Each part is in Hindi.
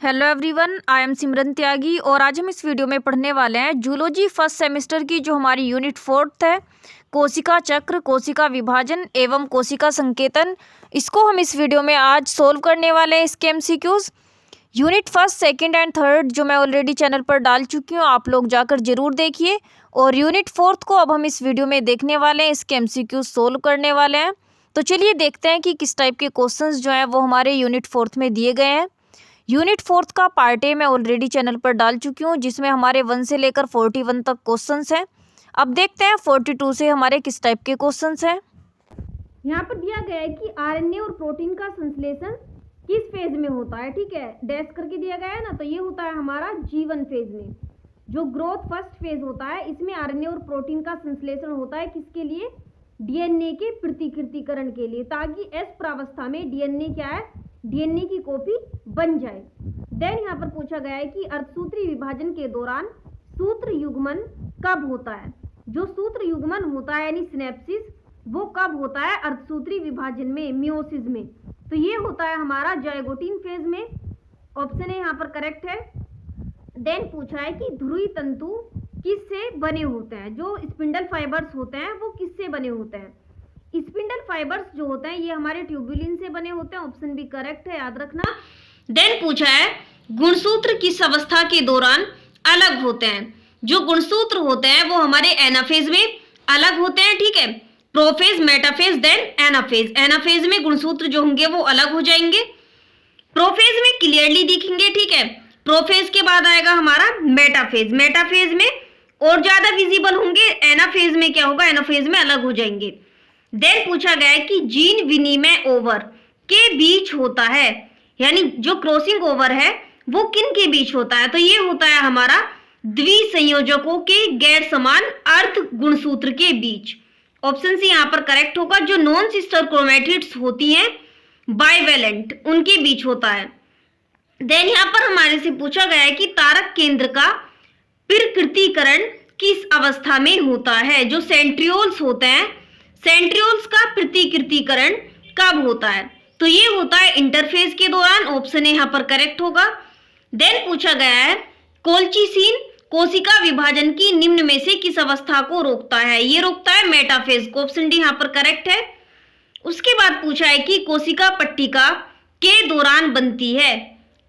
हेलो एवरीवन, आई एम सिमरन त्यागी और आज हम इस वीडियो में पढ़ने वाले हैं जूलॉजी फर्स्ट सेमेस्टर की जो हमारी यूनिट 4 है, कोशिका चक्र, कोशिका विभाजन एवं कोशिका संकेतन। इसको हम इस वीडियो में आज सोल्व करने वाले हैं इसके MCQs. Unit first, second and third जो मैं ऑलरेडी चैनल पर डाल चुकी हूँ, आप लोग जाकर जरूर देखिए। और यूनिट 4 को अब हम इस वीडियो में देखने वाले हैं, इसके एमसीक्यूज सोल्व करने वाले हैं। तो चलिए देखते हैं कि किस टाइप के क्वेश्चंस जो हैं वो हमारे यूनिट 4 में दिए गए हैं। यूनिट 4 का पार्ट ए मैं ऑलरेडी चैनल पर डाल चुकी हूँ, जिसमें हमारे 1 से लेकर 41 तक क्वेश्चंस हैं। अब देखते हैं 42 से हमारे किस टाइप के क्वेश्चंस हैं। यहाँ पर दिया गया है कि आरएनए और प्रोटीन का संश्लेषण किस फेज में होता है। ठीक है, डैश करके दिया गया है ना, तो ये होता है हमारा G1 फेज में। जो ग्रोथ फर्स्ट फेज होता है, इसमें आरएनए और प्रोटीन का संश्लेषण होता है किसके लिए? डीएनए के प्रतिकृतिकरण के लिए, ताकि एस प्रावस्था में डीएनए क्या है, डीएनए की कॉपी बन जाए। देन यहाँ पर पूछा गया है कि अर्धसूत्री विभाजन के दौरान सूत्र युग्मन कब होता है। जो सूत्र युग्मन होता है यानी सिनेप्सिस, वो कब होता है? अर्धसूत्री विभाजन में, मियोसिस में। तो ये होता है हमारा जाइगोटिन फेज में। ऑप्शन ए यहाँ पर करेक्ट है। देन पूछा है कि ध्रुवीय तंतु किससे बने होते हैं। जो स्पिंडल फाइबर्स होते हैं वो किससे बने होते हैं? स्पिंडल फाइबर्स जो होते हैं ये हमारे ट्यूबुलिन से बने होते हैं। ऑप्शन बी करेक्ट है, याद रखना। देन पूछा है गुणसूत्र किस अवस्था के दौरान अलग होते हैं। जो गुणसूत्र होते हैं वो हमारे एनाफेज में अलग होते हैं। ठीक है, prophase, metaphase, then anaphase. Anaphase में गुणसूत्र जो होंगे वो अलग हो जाएंगे, प्रोफेज में क्लियरली दिखेंगे। ठीक है, प्रोफेज के बाद आएगा हमारा मेटाफेज। मेटाफेज में और ज्यादा विजिबल होंगे, एनाफेज में क्या होगा, एनाफेज में अलग हो जाएंगे। देन पूछा गया है कि जीन विनिमय ओवर के बीच होता है, यानी जो क्रॉसिंग ओवर है वो किन के बीच होता है। तो ये होता है हमारा द्विसंयोजकों के गैर समान अर्ध गुणसूत्र के बीच। ऑप्शन सी यहाँ पर करेक्ट होगा। जो नॉन सिस्टर क्रोमैटिड्स होती हैं बाइवेलेंट, उनके बीच होता है। देन यहाँ पर हमारे से पूछा गया है कि तारक केंद्र का प्रकृतिकरण किस अवस्था में होता है। जो सेंट्रियोल्स होते हैं, सेंट्रियोल्स का प्रतिकृतिकरण कब होता है। तो ये होता है इंटरफेज के दौरान। ऑप्शन ए यहाँ पर करेक्ट होगा। देन पूछा गया है कोल्चिसिन कोशिका विभाजन की निम्न में से किस अवस्था को रोकता है। ये रोकता है मेटाफेज को। ऑप्शन डी यहाँ पर करेक्ट है। उसके बाद पूछा है कि कोशिका पट्टिका के दौरान बनती है।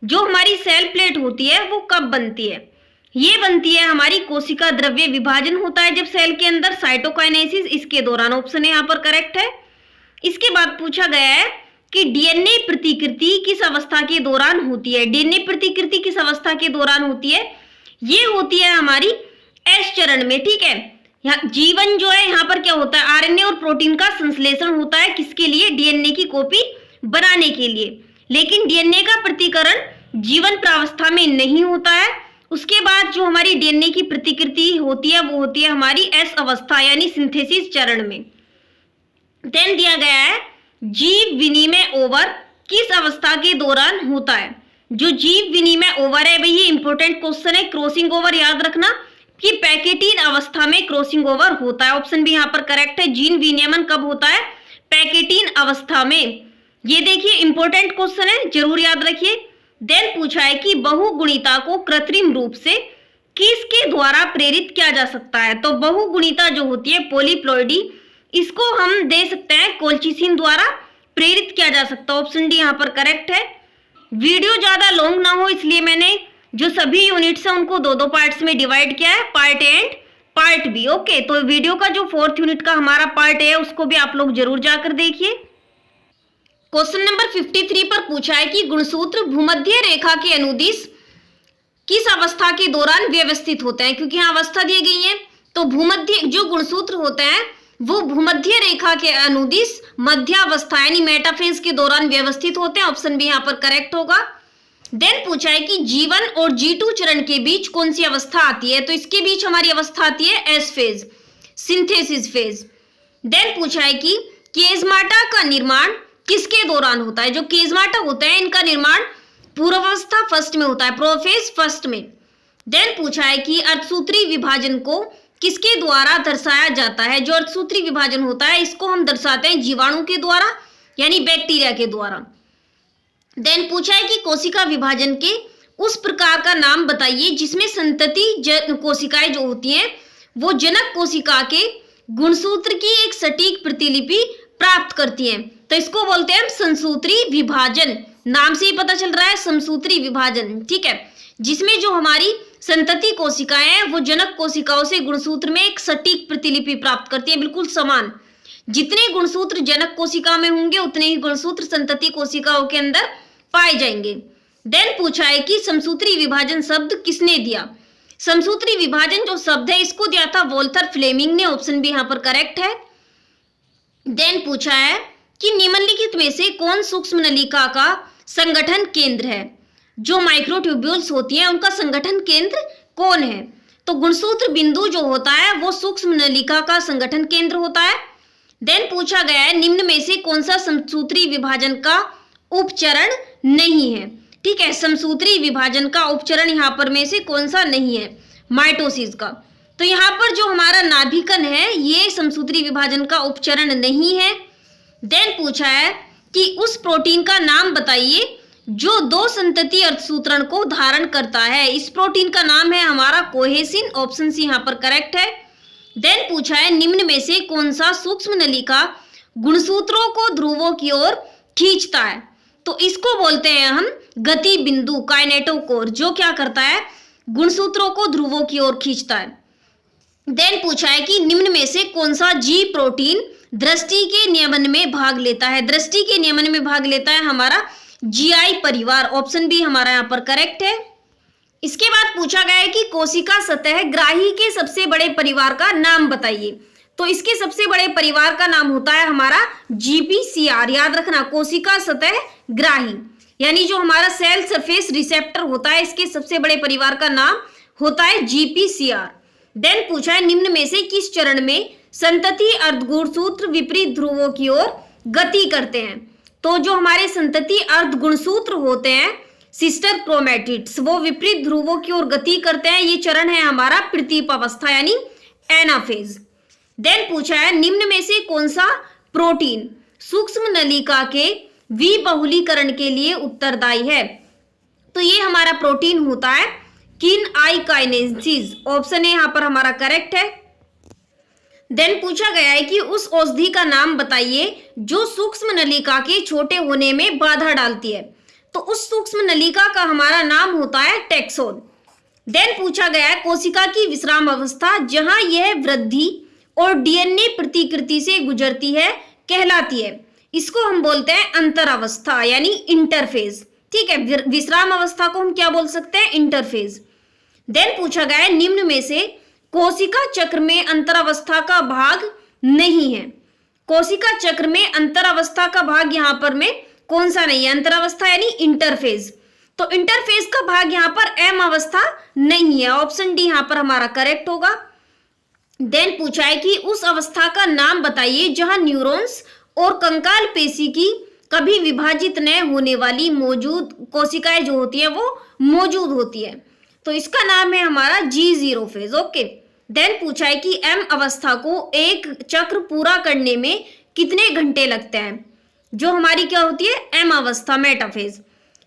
जो हमारी सेल प्लेट होती है वो कब बनती है? ये बनती है हमारी कोशिका द्रव्य विभाजन होता है जब सेल के अंदर, साइटोकाइनेसिस, इसके दौरान। ऑप्शन यहाँ पर करेक्ट है। इसके बाद पूछा गया है कि डीएनए प्रतिकृति किस अवस्था के दौरान होती है। डीएनए प्रतिकृति किस अवस्था के दौरान होती है? ये होती है हमारी एस चरण में। ठीक है, यहाँ जीवन जो है, यहाँ पर क्या होता है, आरएनए और प्रोटीन का संश्लेषण होता है किसके लिए? डीएनए की कॉपी बनाने के लिए। लेकिन डीएनए का प्रतिकरण जीवन प्रावस्था में नहीं होता है। उसके बाद जो हमारी डीएनए की प्रतिकृति होती है वो होती है हमारी एस अवस्था यानी सिंथेसिस चरण में। देन दिया गया है जीव विनिमय ओवर किस अवस्था के दौरान होता है। जो जीव विनिमय ओवर है भाई, ये इंपॉर्टेंट क्वेश्चन है। क्रॉसिंग ओवर याद रखना कि पैकेटीन अवस्था में क्रॉसिंग ओवर होता है। ऑप्शन भी यहाँ पर करेक्ट है। जीन विनियमन कब होता है? पैकेटीन अवस्था में। ये देखिए इंपॉर्टेंट क्वेश्चन है, जरूर याद रखिए। देन पूछा है कि बहुगुणिता को कृत्रिम रूप से किसके द्वारा प्रेरित किया जा सकता है। तो बहुगुणिता जो होती है पॉलीप्लॉइडी, इसको हम दे सकते हैं कोल्चिसिन द्वारा प्रेरित किया जा सकता है। ऑप्शन डी यहाँ पर करेक्ट है। वीडियो ज्यादा लॉन्ग ना हो इसलिए मैंने जो सभी यूनिट्स है उनको दो पार्ट्स में डिवाइड किया है, part A and part B. Okay, तो वीडियो का जो 4th यूनिट का हमारा पार्ट ए है उसको भी आप लोग जरूर जाकर देखिए। क्वेश्चन नंबर 53 पर पूछा है कि गुणसूत्र भूमध्य रेखा के अनुदिश किस अवस्था के दौरान व्यवस्थित होते हैं। क्योंकि यहाँ अवस्था दी गई है, तो भूमध्य जो गुणसूत्र होते हैं वो भूमध्य रेखा के अनुदिश मध्यावस्था यानी मेटाफेज के दौरान व्यवस्थित होते हैं। ऑप्शन भी यहाँ पर करेक्ट होगा। देन पूछा है कि G1 और G2 चरण के बीच कौन सी अवस्था आती है। तो इसके बीच हमारी अवस्था आती है S phase, synthesis phase. Then पूछा है कि केजमाटा का निर्माण किसके दौरान होता है। जो केजमाटा होता है इनका निर्माण पूर्वावस्था फर्स्ट में होता है, प्रोफेज फर्स्ट में। देन पूछा है कि अर्धसूत्री विभाजन को किसके द्वारा दर्शाया जाता है। जो अर्धसूत्री विभाजन होता है इसको हम दर्शाते हैं जीवाणु के द्वारा यानी बैक्टीरिया के द्वारा। देन पूछा है कि कोशिका विभाजन के उस प्रकार का नाम बताइए जिसमें संतति कोशिकाएं जो होती हैं वो जनक कोशिका के गुणसूत्र की एक सटीक प्रतिलिपि प्राप्त करती हैं। तो इसको बोलते हैं हम समसूत्री विभाजन। नाम से ही पता चल रहा है समसूत्री विभाजन, ठीक है, जिसमें जो हमारी संतति कोशिकाएं हैं वो जनक कोशिकाओं से गुणसूत्र में एक सटीक प्रतिलिपि प्राप्त करती हैं, बिल्कुल समान। जितने गुणसूत्र जनक कोशिका में होंगे उतने ही गुणसूत्र संतति कोशिकाओं के अंदर पाए जाएंगे। देन पूछा है कि समसूत्री विभाजन शब्द किसने दिया। समसूत्री विभाजन जो शब्द है इसको दिया था वोल्थर फ्लेमिंग ने, ऑप्शन बी यहाँ पर करेक्ट है। देन पूछा है कि निम्नलिखित में से कौन सूक्ष्म नलिका का संगठन केंद्र है। जो माइक्रोट्यूब्यूल्स होती हैं उनका संगठन केंद्र कौन है। तो गुणसूत्र बिंदु जो होता है वो सूक्ष्म नलिका का संगठन केंद्र होता है। देन पूछा गया है निम्न में से कौन सा समसूत्री विभाजन का उपचरण नहीं है। ठीक है, समसूत्री विभाजन का उपचरण यहाँ पर में से कौन सा नहीं है, माइटोसिस का। तो यहाँ पर जो हमारा नाभिकन है ये समसूत्री विभाजन का उपचरण नहीं है। देन पूछा है कि उस प्रोटीन का नाम बताइए जो दो संतति अर्धसूत्रण को धारण करता है। इस प्रोटीन का नाम है हमारा कोहेसिन, ऑप्शन सी यहाँ पर करेक्ट है। देन पूछा है निम्न में से कौन सा सूक्ष्म नलिका गुणसूत्रों को ध्रुवों की ओर खींचता है। तो इसको बोलते हैं हम गति बिंदु, काइनेटोकोर, जो क्या करता है गुणसूत्रों को ध्रुवों की ओर खींचता है। देन पूछा है कि निम्न में से कौन सा जी प्रोटीन दृष्टि के नियमन में भाग लेता है। दृष्टि के नियमन में भाग लेता है हमारा जीआई परिवार, ऑप्शन बी हमारा यहाँ पर करेक्ट है। इसके बाद पूछा गया है कि कोशिका सतह ग्राही के सबसे बड़े परिवार का नाम बताइए। तो इसके सबसे बड़े परिवार का नाम होता है हमारा जीपीसीआर। याद रखना, कोशिका सतह ग्राही यानी जो हमारा सेल सरफेस रिसेप्टर होता है इसके सबसे बड़े परिवार का नाम होता है जीपीसीआर। देन पूछा है निम्न में से किस चरण में संतति अर्धगुणसूत्र विपरीत ध्रुवों की ओर गति करते हैं। तो जो हमारे संतति अर्धगुणसूत्र होते हैं सिस्टर क्रोमैटिड्स वो विपरीत ध्रुवों की ओर गति करते हैं। ये चरण है हमारा प्रतीप अवस्था यानी एनाफेज। देन पूछा है निम्न में से कौन सा प्रोटीन सूक्ष्म नलिका के विबहुलीकरण के लिए उत्तरदायी है। तो ये हमारा प्रोटीन होता है किन आई काइनेसिस, ऑप्शन ए यहाँ पर हमारा करेक्ट है। देन पूछा गया है कि उस औषधि का नाम बताइए जो सूक्ष्म नलिका के छोटे होने में बाधा डालती है। तो उस सूक्ष्म नलिका का हमारा नाम होता है टैक्सोन। देन पूछा गया है कोशिका की विश्राम अवस्था जहां यह वृद्धि और डीएनए प्रतिकृति से गुजरती है कहलाती है। इसको हम बोलते हैं अंतरावस्था यानी इंटरफेज। ठीक है, विश्राम अवस्था को हम क्या बोल सकते हैं, इंटरफेज। देन पूछा गया है निम्न में से कोशिका चक्र में अंतरावस्था का भाग नहीं है। कोशिका चक्र में अंतरावस्था का भाग यहाँ पर में कौन सा नहीं है, अंतरावस्था यानी इंटरफेज। तो इंटरफेज का भाग यहाँ पर एम अवस्था नहीं है, ऑप्शन डी यहाँ पर हमारा करेक्ट होगा। देन पूछा है कि उस अवस्था का नाम बताइए जहां न्यूरॉन्स और कंकाल पेशी की कभी विभाजित न होने वाली मौजूद कोशिकाएं जो होती है वो मौजूद होती है। तो इसका नाम है हमारा G0 फेज। ओके। देन पूछा है कि एम अवस्था को एक चक्र पूरा करने में कितने घंटे लगते हैं। जो हमारी क्या होती है एम अवस्था मेटाफेज।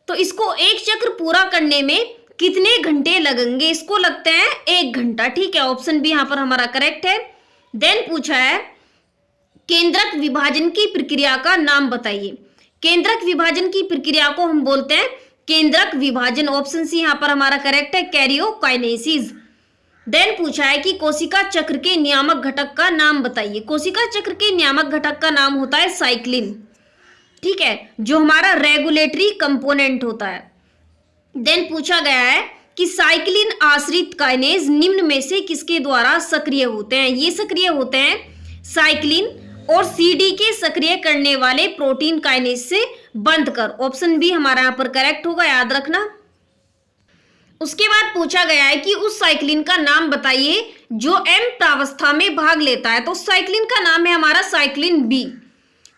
तो इसको एक चक्र पूरा करने में कितने घंटे लगेंगे, इसको लगते हैं 1 घंटा। ठीक है, ऑप्शन बी यहाँ पर हमारा करेक्ट है। देन पूछा है केंद्रक विभाजन की प्रक्रिया का नाम बताइए। केंद्रक विभाजन की प्रक्रिया को हम बोलते हैं केंद्रक विभाजन, ऑप्शन सी यहाँ पर हमारा करेक्ट है, कैरियोकाइनेसिस। देन पूछा है कि कोशिका चक्र के नियामक घटक का नाम बताइए। कोशिका चक्र के नियामक घटक का नाम होता है साइक्लिन। ठीक है, जो हमारा रेगुलेटरी कंपोनेंट होता है। देन पूछा गया है कि साइक्लिन आश्रित काइनेज निम्न में से किसके द्वारा सक्रिय होते हैं। ये सक्रिय होते हैं साइक्लिन और सीडी के सक्रिय करने वाले प्रोटीन काइनेज से बंद कर, ऑप्शन बी हमारा यहाँ पर करेक्ट होगा, याद रखना। उसके बाद पूछा गया है कि उस साइक्लिन का नाम बताइए जो एम प्रावस्था में भाग लेता है। तो साइक्लिन का नाम है हमारा साइक्लिन बी।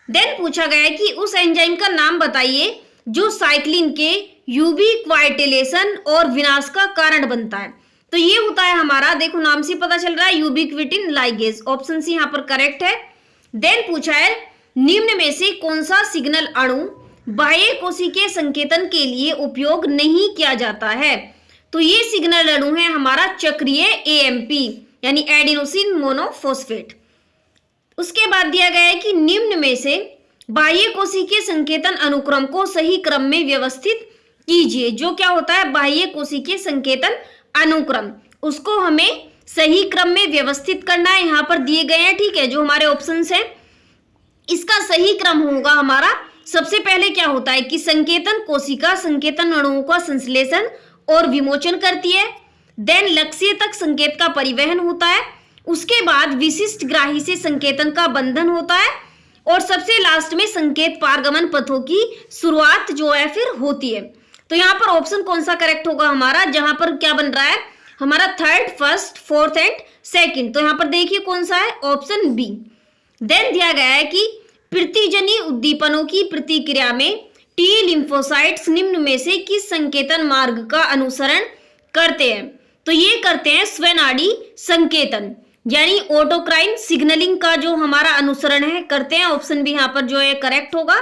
देन पूछा गया है कि उस एंजाइम का नाम बताइए जो साइक्लिन के यूबिक्विटिलेशन और विनाश का कारण बनता है। तो ये होता है हमारा, देखो नाम से पता चल रहा है, यूबिक्विटिन लाइगेज, ऑप्शन सी यहाँ पर करेक्ट है। देन पूछा है निम्न में से कौन सा सिग्नल अणु बाह्य कोशिकीय संकेतन के लिए उपयोग नहीं किया जाता है। तो ये सिग्नल अणु है हमारा चक्रीय एएमपी यानी एडिनोसिन मोनोफॉस्फेट। उसके बाद दिया गया है कि निम्न में से बाह्य कोशिकीय संकेतन अनुक्रम को सही क्रम में व्यवस्थित कीजिए। जो क्या होता है बाह्य कोशिकीय संकेतन अनुक्रम, उसको हमें सही क्रम में व्यवस्थित करना है। यहाँ पर दिए गए हैं, ठीक है, जो हमारे ऑप्शंस हैं इसका सही क्रम होगा हमारा। सबसे पहले क्या होता है कि संकेतन कोशिका संकेतन अणुओं का संश्लेषण और विमोचन करती है। देन लक्ष्य तक संकेत का परिवहन होता है। उसके बाद विशिष्ट ग्राही से संकेतन का बंधन होता है और सबसे लास्ट में संकेत पारगमन पथों की शुरुआत जो है फिर होती है। तो यहाँ पर ऑप्शन कौन सा करेक्ट होगा हमारा, जहां पर क्या बन रहा है हमारा third, first, fourth and second. तो यहाँ पर देखिए कौन सा है, ऑप्शन बी। देन दिया गया है कि प्रतिजनी उद्दीपनों की प्रतिक्रिया में टी लिम्फोसाइट्स निम्न में से किस संकेतन मार्ग का अनुसरण करते हैं। तो ये करते हैं स्वनाड़ी संकेतन यानी ऑटोक्राइन सिग्नलिंग का जो हमारा अनुसरण है करते हैं। ऑप्शन बी यहाँ पर जो है करेक्ट होगा।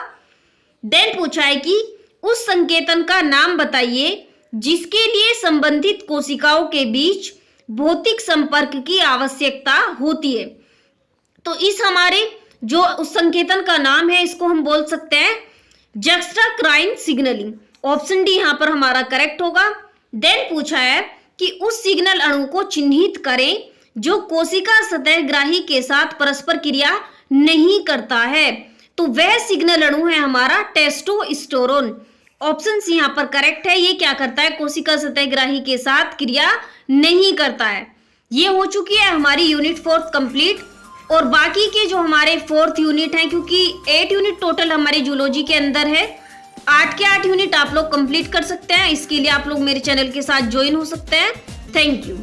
देन पूछा है कि उस संकेतन का नाम बताइए जिसके लिए संबंधित कोशिकाओं के बीच भौतिक संपर्क की आवश्यकता होती है। तो इस हमारे जो उस संकेतन का नाम है इसको हम बोल सकते हैं जक्स्टाक्राइन सिग्नलिंग। ऑप्शन डी यहाँ पर हमारा करेक्ट होगा। देन पूछा है कि उस सिग्नल अणु को चिन्हित करें जो कोशिका सतहग्राही के साथ परस्पर क्रिया नहीं करता है। तो वह सिग्नल अणु है हमारा टेस्टोस्टेरोन। ऑप्शन सी यहाँ पर करेक्ट है। ये क्या करता है कोशिका सतहग्राही के साथ क्रिया नहीं करता है। ये हो चुकी है हमारी यूनिट 4 कंप्लीट। और बाकी के जो हमारे 4th यूनिट है, क्योंकि 8 यूनिट टोटल हमारी जूलॉजी के अंदर है, 8 के 8 यूनिट आप लोग कंप्लीट कर सकते हैं। इसके लिए आप लोग मेरे चैनल के साथ ज्वाइन हो सकते हैं। Thank you.